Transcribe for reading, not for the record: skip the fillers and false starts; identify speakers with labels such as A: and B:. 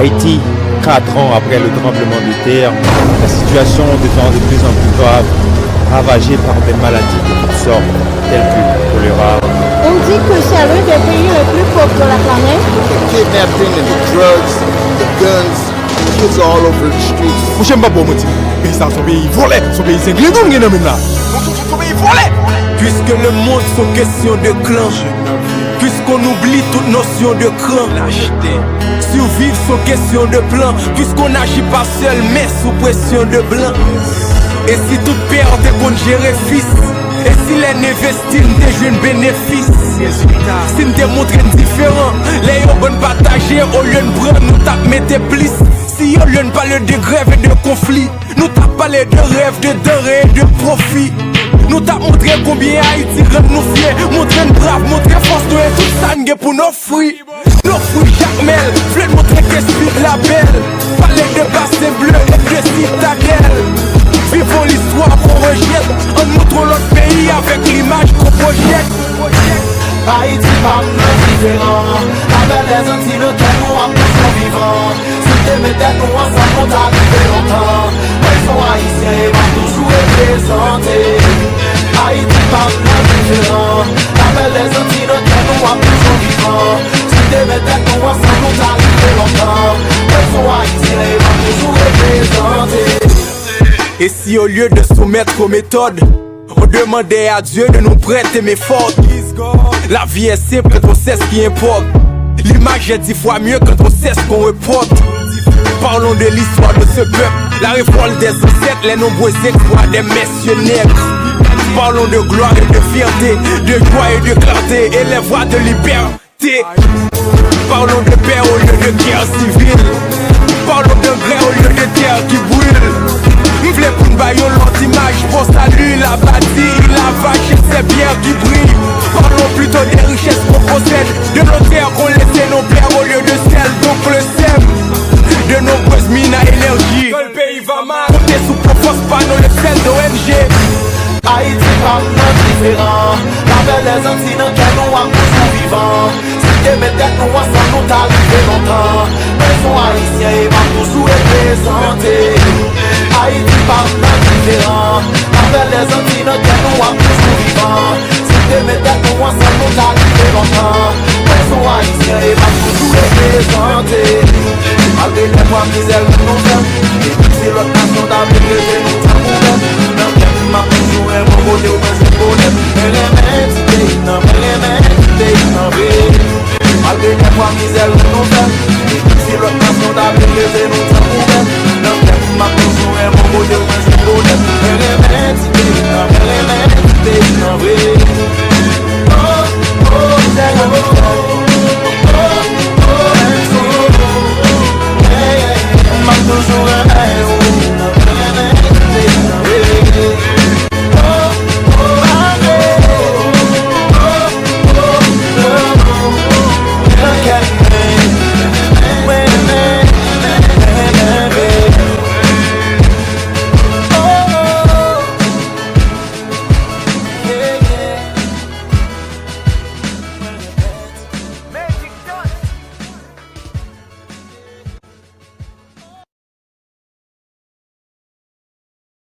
A: Haïti, 4 ans après le tremblement de terre, la situation devient de plus en plus grave, ravagée par des maladies de toutes sortes, telles que le choléra.
B: On dit que c'est l'un des pays les plus pauvres de la planète.
C: The kidnapping and the drugs, the guns, kids are all over the streets.
D: Moi j'aime pas bon motif. Pays ça, son pays volé, son pays cinglé, nous nous sommes là. Son pays volé.
E: Puisque le monde sont question de clan, puisqu'on oublie toute notion de cran, survivre sont question de plan, puisqu'on n'agit pas seul mais sous pression de blanc. Et si tout père te compte gérer fils, et si les investis des jeunes bénéfices, si nous te montrons différent, les gens vont partager au lieu de prendre, nous tapons mettre plus. Si on ne parle de grève et de conflit, nous t'as parlé de rêve, de denrées et de profit. Nous t'as montré combien Haïti rend nous fiers, montré brave, montré force, nous et tout ça nous pour nos fruits. Nos fruits Jacques Mel, voulez montrer qu'esprit de la belle, parler de bassin bleu et de citadelle. Vivons l'histoire qu'on rejette, en montrant notre pays avec l'image qu'on projette.
F: Haïti pas différent, avec les anti-locaux nous en plus vivants. Si t'es méthode nous ensemble on t'a arrivé longtemps. Ils sont haïtiens et vont toujours représentés. Haïti pas différent, avec les anti-locaux nous en plus vivants. Si t'es méthode nous ensemble on t'a arrivé longtemps. Ils sont haïtiens et vont toujours représentés.
E: Et si au lieu de soumettre aux méthodes, on demandait à Dieu de nous prêter mes fautes. La vie est simple quand on sait ce qui importe. L'image est 10 fois mieux quand on sait ce qu'on reporte. Parlons de l'histoire de ce peuple, la révolte des ancêtres, les nombreux exploits des messieurs nègres. Parlons de gloire et de fierté, de joie et de clarté, et les voies de liberté. Parlons de paix au lieu de guerre civile. Parlons de grès au lieu de terre qui brûle. M'v'lait pour une baillon l'autre image, pour salut, la bâtie, la vache et ses bières qui brillent. Parlons plutôt des richesses qu'on possède, de nos terres qu'on laissait nos pères au lieu de sel, donc le sème. De nombreuses mines à énergie, que le pays va mal, compter sous propos panneaux, le sel d'ONG.
F: Haïti pas différent, avec les Antilles dans lesquelles nous avons tous vivants. Si t'es méthode nous ensemble nous t'a arrivé longtemps. Ils sont haïtiens et vont toujours représentés. Haïti pas différent, avec les Antilles dans lesquelles nous avons tous vivants. Si t'es méthode nous ensemble nous t'a arrivé longtemps. Ils sont haïtiens et vont toujours représentés. Malgré les poids misères que nous faisons, et c'est l'autre nation d'Afrique que nous t'amourons. Ma toujours un bon côté ou un bon côté. Éléments, non, éléments, malgré les fois misère nous fait. Si l'autre nation d'Afrique que nous t'amourons. Ma toujours un bon côté ou un bon côté. Éléments, non, oh, oh, ma toujours un